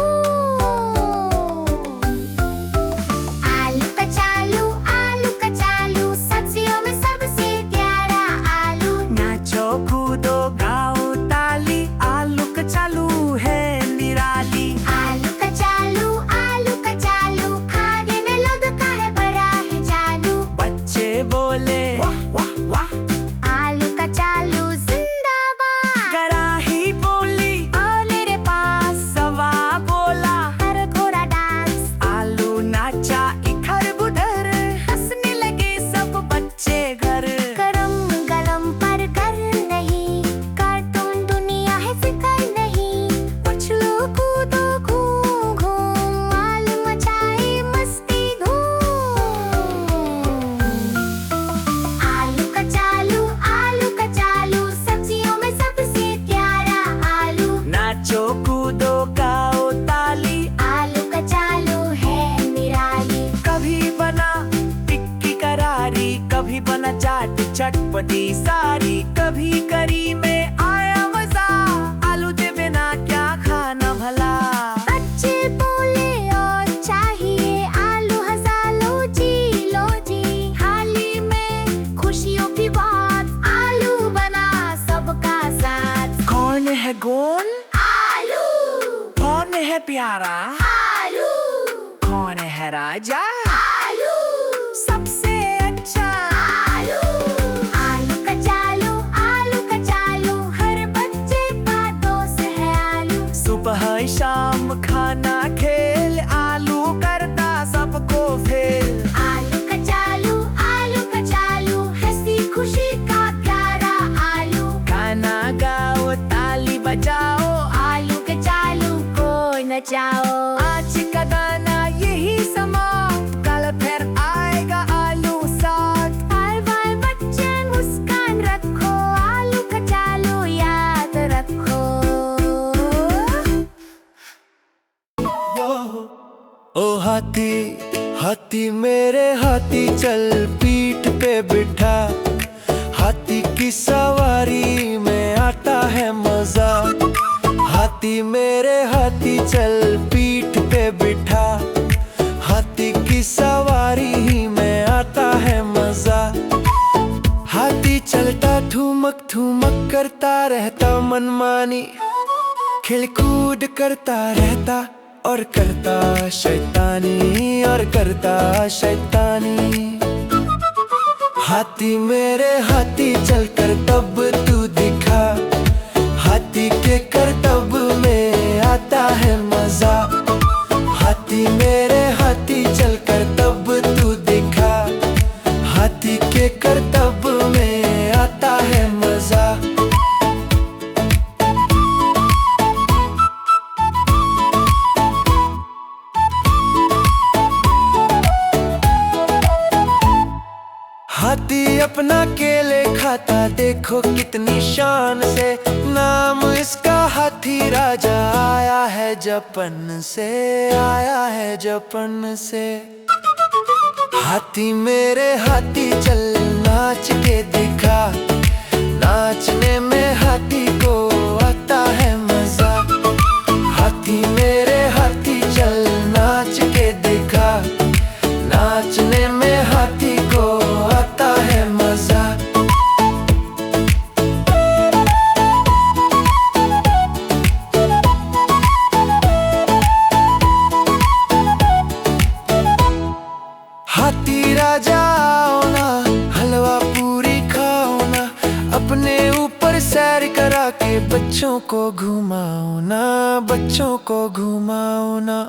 आलू कचालू सब्जियों में सबसे प्यारा आलू। नाचो कूदो गाओ ताली, आलू कचालू है निराली। आलू कचालू खाने में लगता है बड़ा ही जादू। बच्चे बोले वाह वाह वाह, आलू कचालू जिंदाबाद। कराही बोली और मेरे पास सवा बोला। हर घोड़ा डांस, आलू नाचा इधर उधर, हंसने लगे सब बच्चे घर। गरम गरम पर कर नहीं, कार्टून दुनिया है फिकर नहीं। उछलो कूदो घूम घूम, आलू मचाए मस्ती धूम। आलू कचालू सब्जियों में सबसे प्यारा आलू। नाचो कूदो गाओ ताली, आलू कचालू है निराली। कभी बना टिक्की करारी, कभी बना चाट चटपटी सारी। कभी करी में आया मजा, आलू के बिना क्या खाना भला। बच्चे बोले और चाहिए आलू, हंसा लो जी थाली में खुशियों की बात। आलू बना सबका साथ। कौन है गोल, आलू कौन है प्यारा, आलू कौन है राजा, आलू सबसे अच्छा। आलू कचालू हर बच्चे का दोस्त है आलू। सुबह शाम खाना खेल, आलू करता सबको फेल। आलू कचालू हंसी खुशी का प्यारा आलू। गाना गाओ ताली बजाओ, आलू कचालू को नचाओ। आज का गाना यही समाप्त, कल फिर आएगा आलू साथ। बार बार बच्चे मुस्कान रखो, आलू कचालू याद रखो। ओ हाथी हाथी मेरे हाथी, चल पीठ पे बिठा। हाथी की सवारी में आता है मजा। हाथी मेरे हाथी, चल पीठ पे बिठा। हाथी की सवारी में आता है मजा। हाथी चलता ठुमक ठुमक करता रहता मनमानी। खेल-कूद करता रहता और करता शैतानी। हाथी मेरे हाथी चलकर तब तू दिखा। हाथी के करतब में आता है मजा। हाथी मेरे हाथी चलकर तब तू दिखा। हाथी के करतब में आता है मजा। हाथी अपना केले खाता, देखो कितनी शान से। नाम इसका हाथी राजा, आया है जापान से। हाथी मेरे हाथी चल नाच के दिखा। नाचने में हाथी को आता है मजा। हाथी मेरे हाथी चल नाच के दिखा। नाचने में हाथी को आता है मजा। हाथी राजा आओ ना, हलवा पूरी खाओ ना। अपने ऊपर सैर करा के बच्चों को घुमाओ ना।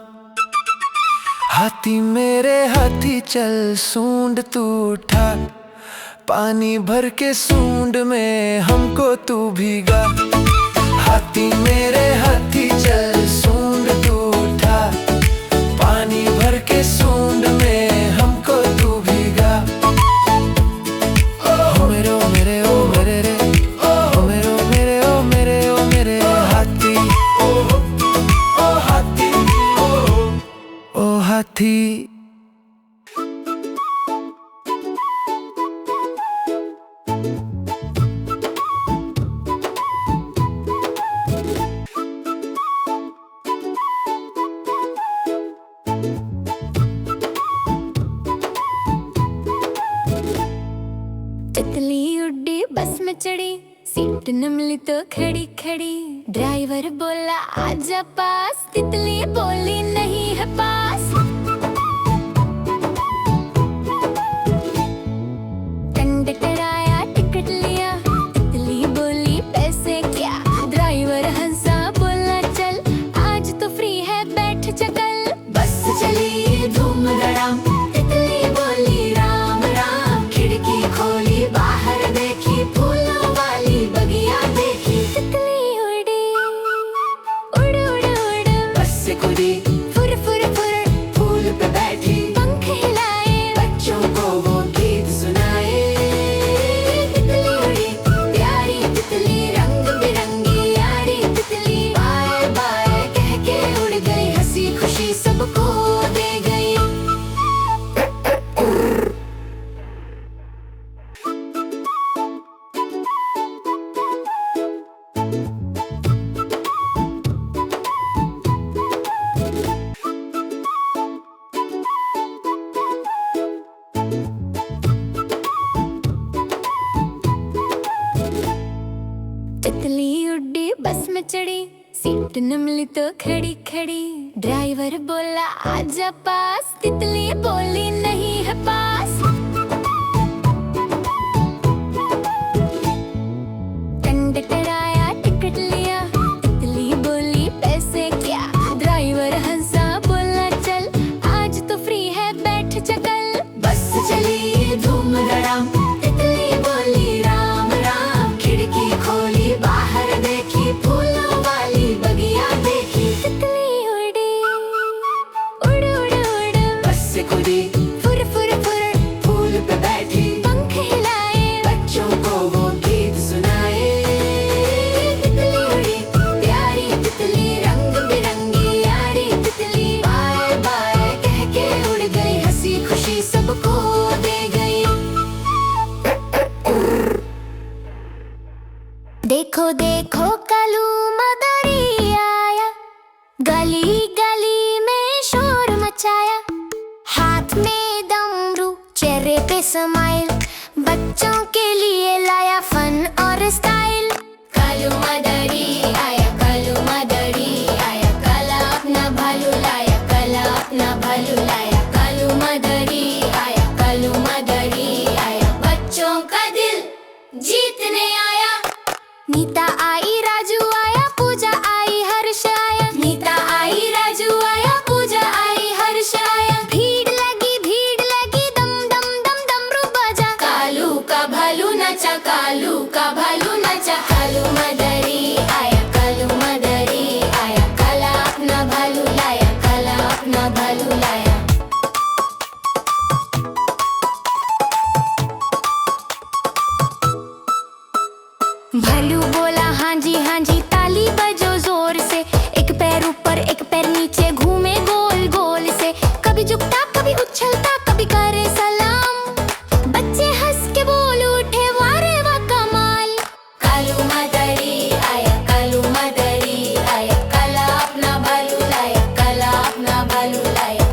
हाथी मेरे हाथी चल सूंड तू उठा। पानी भर के सूंड में हमको तू भीगा। हाथी मेरे हाथी चल सूंड तू थी। तितली उड़ी बस में चढ़ी, सीट न मिली तो खड़ी खड़ी। ड्राइवर बोला आजा पास, तितली बोली नहीं है पास। कंडक्टर आया टिकट लिया, तितली बोली पैसे क्या। ड्राइवर हंसा बोला चल आज तो फ्री है बैठ चकल। बस चली धूम धड़ाम, तितली बोली राम राम। खिड़की खोली बाहर देखी, फूलों वाली बगिया देखी। तितली उड़ी उड़ उड़ उड़, बस से कूदी फुर फुर फुर। फूल पे बैठी पंख हिलाए, बच्चों को वो गीत सुनाए। तितली उड़ी प्यारी तितली, रंग बिरंगी यारी तितली। बाय बाय कह के उड़ गई, हंसी खुशी सबको दे गई। तितली उड़ी बस में चढ़ी, सीट न मिली तो खड़ी खड़ी। ड्राइवर बोला आजा पास, तितली बोली नहीं है पास। कंडक्टर आया टिकट लिया, तितली बोली पैसे क्या। ड्राइवर हंसा बोला चल आज तो फ्री है बैठ चकल। बस चली धूम धड़ाम, तितली बोली राम राम। खिड़की खोली बाहर देखी, फूलों वाली बगिया देखी। तितली उड़ी उड़ उड़ उड़, बस से कूदी फुर फुर फुर। फूल पे बैठी पंख हिलाए, बच्चों को वो गीत सुनाए। तितली उड़ी प्यारी तितली, रंग बिरंगी यारी तितली। बाय बाय कह के उड़ गई, हंसी खुशी सबको दे गई। देखो देखो कालू मदारी आया, गली गली में शोर मचाया। हाथ में डमरू चेहरे पे स्माइल, बच्चों के लिए लाया फन और स्टाइल। कालू मदारी आया, कालू मदारी आया। काला अपना भालू लाया, काला अपना भालू लाया। कालू मदारी आया, कालू मदारी आया। बच्चों का दिल जीतने आया। नीता आई राजू आया, पूजा आई हर्ष आया। नीता आई राजू आया, पूजा आई हर्ष आया। भीड़ लगी दम दम दम डमरू बजा। कालू का भालू नाचा, कालू का भालू नाचा। कालू मदारी आया, कालू मदारी आया। काला अपना भालू लाया, काला अपना भालू लाया। भालू बोला हाँ जी ताली बजो जोर से। एक पैर ऊपर एक पैर नीचे घूमे गोल गोल से। कभी झुकता कभी उछलता कभी करे सलाम। बच्चे हंस के बोल उठे वारे वाह कमाल। कालू मदारी आया, कालू मदारी आया। काला अपना भालू लाया, काला अपना भालू लाया।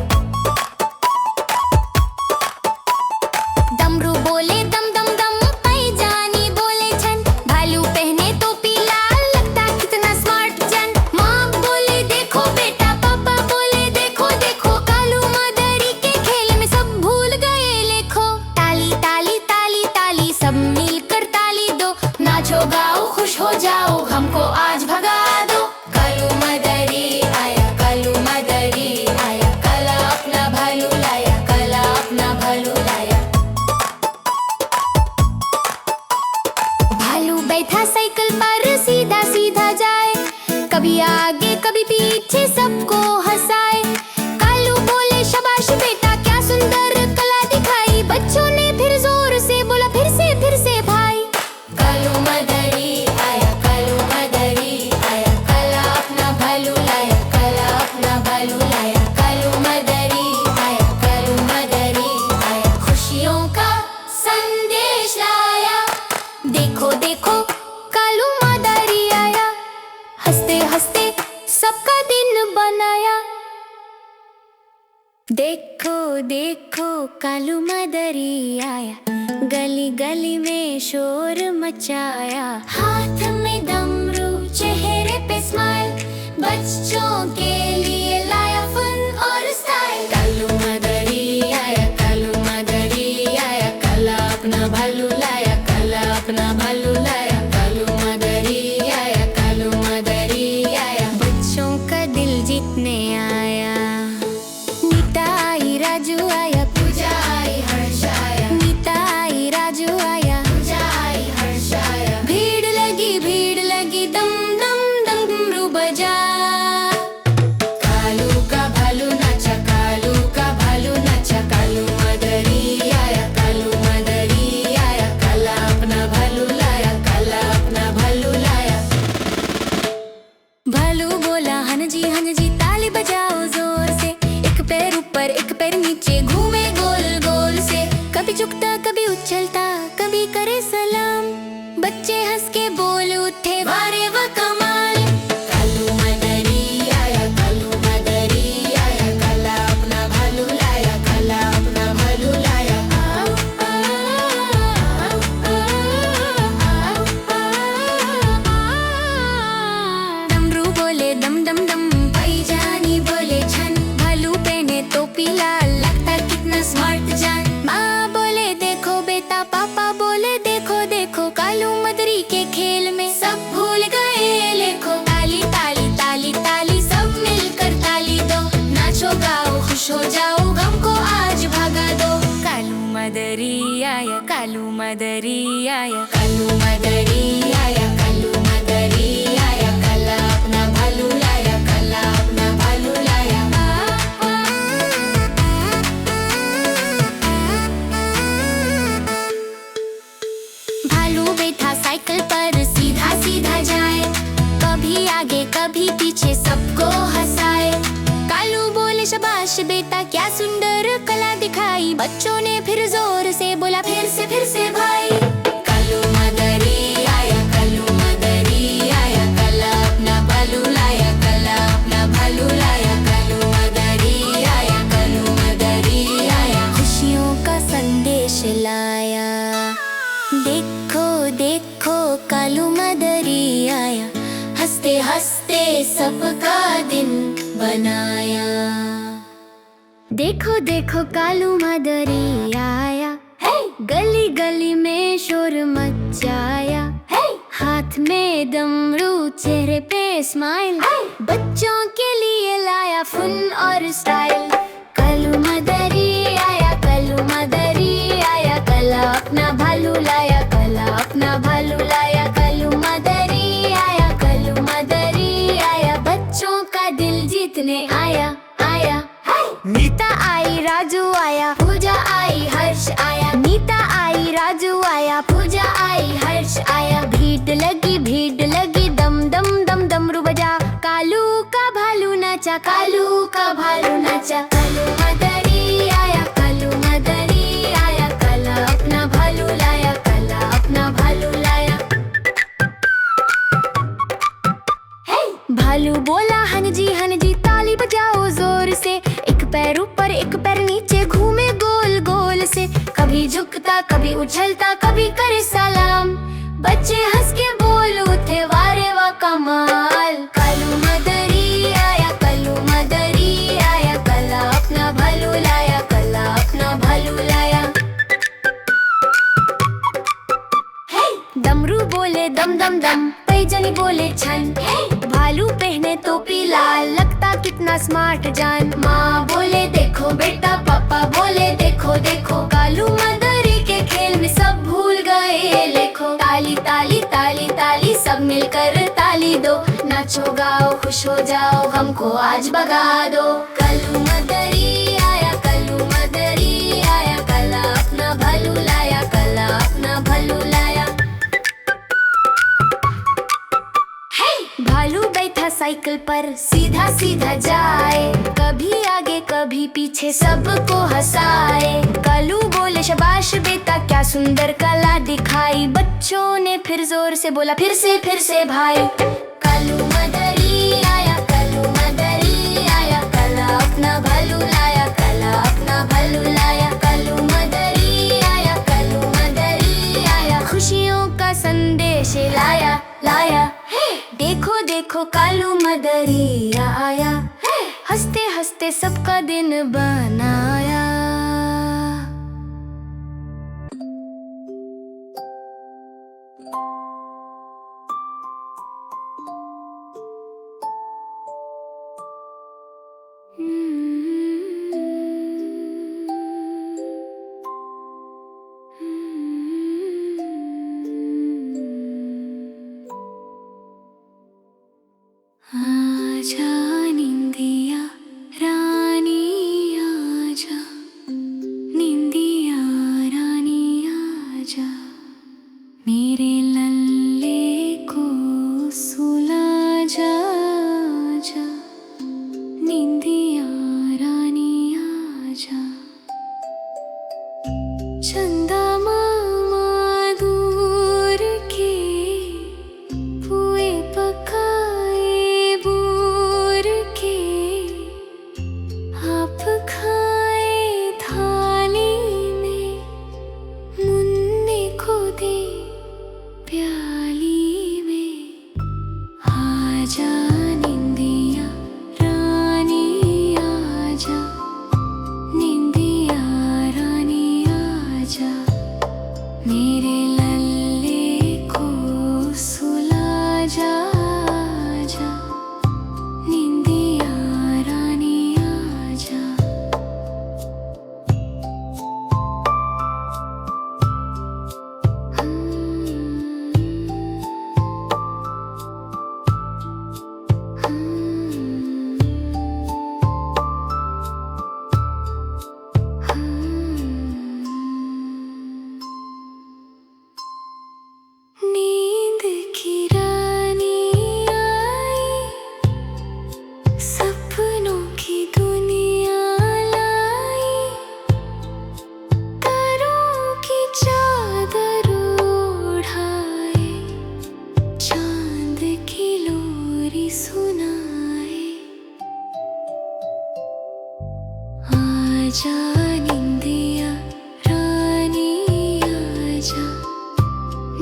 डमरू बोले दम दम दम, पैजानी बोले छन। भालू पहने टोपी लाल, लगता कितना स्मार्ट जन। माँ बोले देखो बेटा, पापा बोले देखो देखो। कालू मदारी के खेल में सब भूल गए लेखो। ताली ताली ताली ताली सब मिलकर ताली दो। नाचो गाओ खुश हो जाओ, हमको आज भगा दो। कालू मदारी आया, कालू मदारी आया। काला अपना भालू लाया, काला अपना भालू लाया। भालू बैठा साइकिल पर सीधा सीधा जाए। कभी आगे कभी पीछे सबको हंसाए। कालू बोले शाबाश बेटा, क्या सुंदर कला दिखाई। बच्चों ने फिर जोर से बोला फिर से भाई। कालू मदारी आया, कालू मदारी आया। काला अपना भालू लाया, काला अपना भालू लाया। कालू मदारी आया। सबका दिन बनाया। देखो देखो कालू मदरी आया, गली गली में शोर मचाया। हाथ में डमरू, चेहरे पे स्माइल, बच्चों के लिए लाया फन और स्टाइल। कालू मदरी आया, कालू मदरी आया, काला अपना भालू लाया, काला अपना भालू लाया। कालू मदरी आया, कालू मदरी आया, बच्चों का दिल जीतने आया। नीता आई, राजू आया, पूजा आई, हर्ष आया। नीता आई, राजू आया, पूजा आई, हर्ष आया। भीड़ लगी दम दम दम डमरू बजा। कालू का भालू नाचा, कालू का भालू नाचा। कालू मदरी आया, कालू मदरी आया, काला अपना भालू लाया, काला अपना भालू लाया। भालू बोला हन जी ताली बजाओ जोर से। एक पैर ऊपर एक पैर नीचे घूमे गोल गोल से। कभी झुकता कभी उछलता कभी करे सलाम। बच्चे हंस के बोल उठे वारे वा कमाल। कालू मदरी आया, कालू मदरी आया, काला अपना भालू लाया, काला अपना भालू लाया। डमरू बोले दम दम दम, भाईजानी बोले छन। भालू पहने टोपी लाल, लगता कितना स्मार्ट जान। माँ बोले देखो बेटा, पापा बोले देखो देखो। कालू मदरी के खेल में सब भूल गए लेखो। ताली ताली ताली ताली सब मिलकर ताली दो। नाचो गाओ खुश हो जाओ, गम को आज भगा दो। कालू मदरी आया, कालू मदरी आया, कालू मदरी आया, कालू मदरी आया, काला अपना भालू लाया, काला अपना भालू लाया। भालू बैठा साइकिल पर सीधा सीधा जाए। कभी आगे कभी पीछे सबको हंसाए। कालू बोले शाबाश बेटा, क्या सुंदर कला दिखाई। बच्चों ने फिर जोर से बोला फिर से भाई। कालू मदरी आया, कालू मदरी आया, काला अपना भालू लाया, काला अपना भालू लाया। कालू मदरी आया, कालू मदरी आया, खुशियों का संदेश लाया। देखो देखो कालू मदरी आया, हंसते हंसते सबका दिन बनाया। देखो देखो कालू मदरी आया, गली गली में शोर मचाया। हाथ में डमरू, चेहरे पे स्माइल, बच्चों के लिए लाया फन और स्टाइल। कालू मदरी आया, कालू मदरी आया, काला अपना भालू लाया, काला अपना भालू लाया। कालू मदरी आया, कालू मदरी आया, बच्चों का दिल जीतने आया आया। नीता आई, राजू आया, पूजा आई, हर्ष आया। नीता आई, राजू आया, पूजा आई, हर्ष आया। भीड़ लगी दम दम दम डमरू बजा। कालू का भालू नाचा, कालू का भालू नाचा। कालू मदरी आया, कालू मदरी आया, काला अपना भालू लाया, काला अपना भालू लाया। भालू बोला हन जी ताली बजाओ जोर से। एक पैर ऊपर एक पैर नीचे घूमे गोल गोल से। कभी झुकता कभी उछलता कभी करे सलाम। बच्चे हंस के बोल उठे वारे वा कमाल। कालू मदरी आया, कालू मदरी आया, काला अपना भालू लाया, काला अपना भालू लाया। डमरू बोले दम दम दम, पैजनी बोले छन। भालू पहने टोपी लाल, लगता कितना स्मार्ट जान। माँ बोले देखो बेटा, पापा बोले देखो देखो। कालू मदरी के खेल में सब भूल गए लेखो। ताली ताली ताली ताली सब मिलकर ताली दो। नाचो गाओ खुश हो जाओ, हमको आज भगा दो। कालू मदरी आया, कालू मदरी आया, काला अपना भालू लाया, काला अपना भालू लाया। भालू बैठा साइकिल पर सीधा सीधा जाए। कभी आगे कभी पीछे सबको हंसाए। कालू बोले शाबाश बेटा, क्या सुंदर कला दिखाई। बच्चों ने फिर जोर से बोला फिर से भाई। कालू मदरी आया, कालू दिया आया, हंसते हंसते सबका दिन बनाया। आजा निंदिया रानी आजा, निंदिया रानी आजा, मेरे लल्ले को सुला जा जा, निंदिया रानी आजा। चंदा मामा दूर के पुए पकाए बूर के, आप खाए थाली में, मुन्ने को दे प्याली में। आजा निंदिया रानी आजा, निंदिया रानी आजा, मेरे लल्ले को सुला जा जा, निंदिया रानी आजा। नींद की रानी आई, सपनों की दुनिया लाई, तारों की चादर ओढ़ाए, चांद की लोरी सुनाए। आजा निंदिया रानी आजा,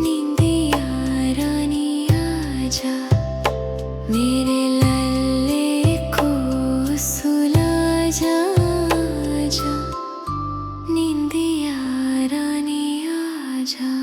निंदिया रानी आजा, मेरे लल्ले को सुला जा जा, निंदिया रानी आजा।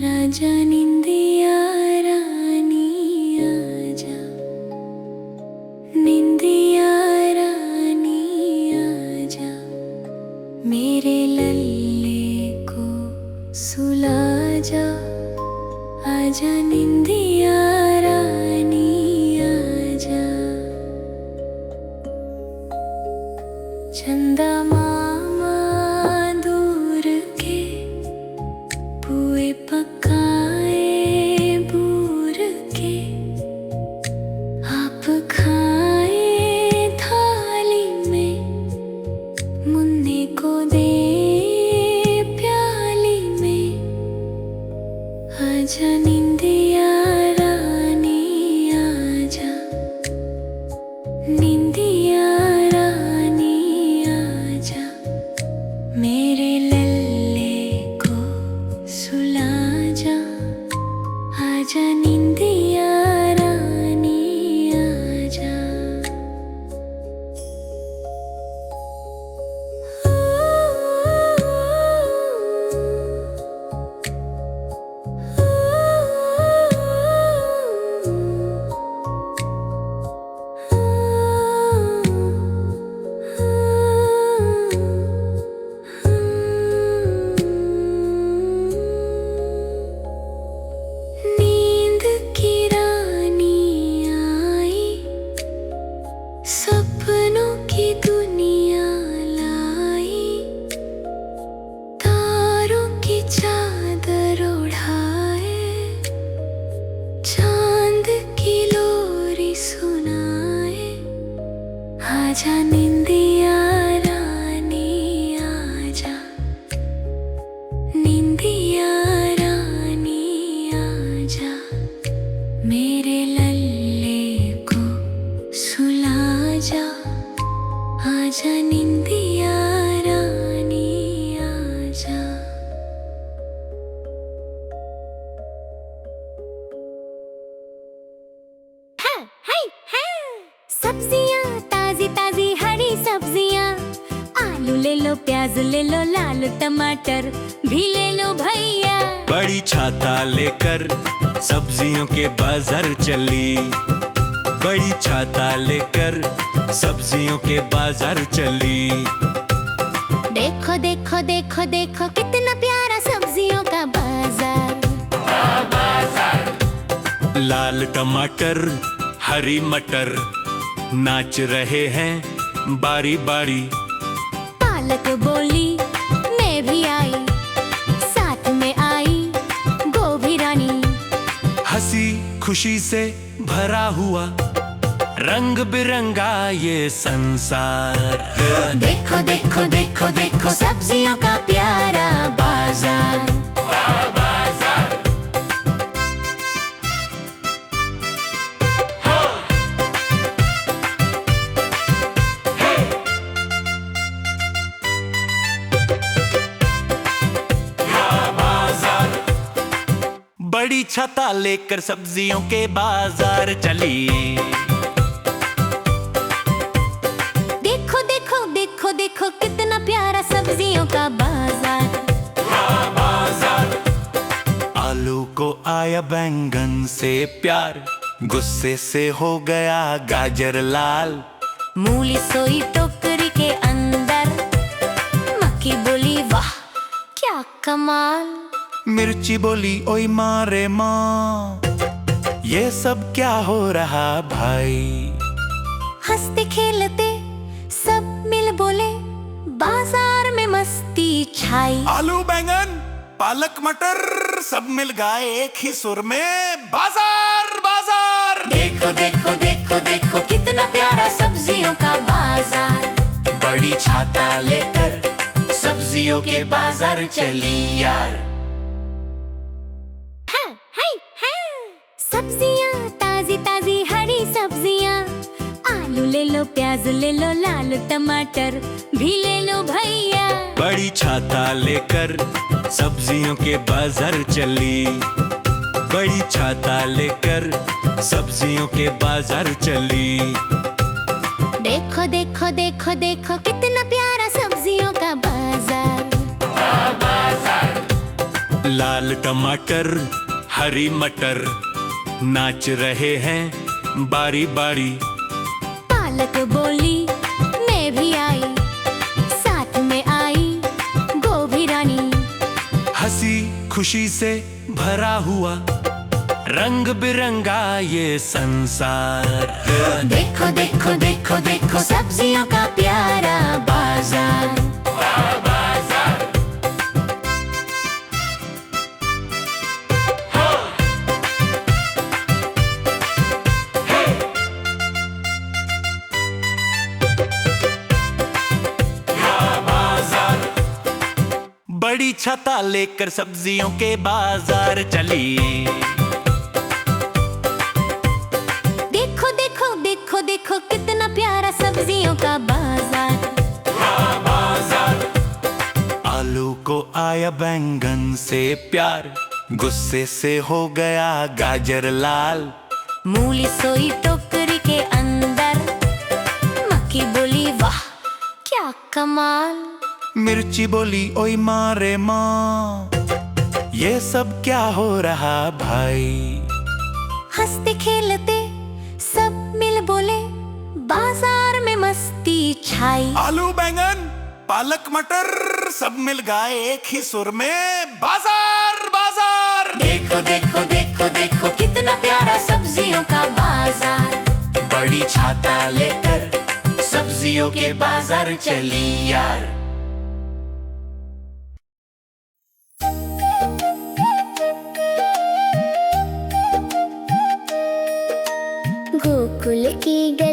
राजा निंदिया रानी आजा, निंदिया रानी आजा, मेरे लल्ले को सुला जा आजा, निंदिया रानी आजा। चंदा मामा दूर के पुए पकाए बूर के, आप खाए थाली में, मुन्ने को दे प्याली में। आजा निंदिया रानी आजा, निंदिया रानी आजा, मेरे लल्ले को सुला जा आजा, निंदिया रानी आजा। नींद आजा निंदिया रानी आजा, निंदिया रानी आजा, मेरे लल्ले को सुला जा। आजा निंदिया रानी आजा। सब्जियां ताजी ताजी हरी सब्जियां, आलू ले लो, प्याज ले लो, लाल टमाटर भी ले लो भैया। बड़ी छाता लेकर सब्जियों के बाजार चली, बड़ी छाता लेकर सब्जियों के बाजार चली। देखो देखो देखो देखो कितना प्यारा सब्जियों का बाजार। लाल टमाटर हरी मटर नाच रहे हैं बारी बारी। पालक बोली मैं भी आई, साथ में आई गोभी रानी। हंसी खुशी से भरा हुआ रंग बिरंगा ये संसार। देखो देखो देखो देखो सब्जियों का प्यारा बाजार। बड़ी छाता लेकर सब्जियों के बाजार चली। देखो देखो देखो देखो कितना प्यारा सब्जियों का बाजार। आलू को आया बैंगन से प्यार, गुस्से से हो गया गाजर लाल। मूली सोई टोकरी के अंदर, मक्की बोली वाह क्या कमाल। मिर्ची बोली ओई मारे माँ, ये सब क्या हो रहा भाई। हंसते खेलते सब मिल बोले, बाजार में मस्ती छाई। आलू बैंगन पालक मटर सब मिल गए एक ही सुर में, बाजार बाजार। देखो देखो देखो देखो कितना प्यारा सब्जियों का बाजार। बड़ी छाता लेकर सब्जियों के बाजार चली यार। सब्जियां ताजी ताजी हरी सब्जियां, आलू ले लो, प्याज ले लो, लाल टमाटर भी ले लो भैया। बड़ी छाता लेकर सब्जियों के बाजार चली, बड़ी छाता लेकर सब्जियों के बाजार चली। देखो देखो देखो देखो कितना प्यारा सब्जियों का बाजार। लाल टमाटर हरी मटर नाच रहे हैं बारी बारी। पालक बोली मैं भी आई, साथ में आई गोभी रानी। हंसी खुशी से भरा हुआ रंग बिरंगा ये संसार। देखो देखो देखो देखो सब्जियों का प्यारा बाजार। बड़ी छाता लेकर सब्जियों के बाजार चली। देखो देखो देखो देखो कितना प्यारा सब्जियों का बाजार। आलू को आया बैंगन से प्यार, गुस्से से हो गया गाजर लाल। मूली सोई टोकरी के अंदर, मक्की बोली वाह क्या कमाल। मिर्ची बोली ओई मारे माँ, ये सब क्या हो रहा भाई। हंसते खेलते सब मिल बोले, बाजार में मस्ती छाई। आलू बैंगन पालक मटर सब मिल गए एक ही सुर में, बाजार बाजार। देखो देखो देखो देखो कितना प्यारा सब्जियों का बाजार। बड़ी छाता लेकर सब्जियों के बाजार चली यार। गोकुल की गली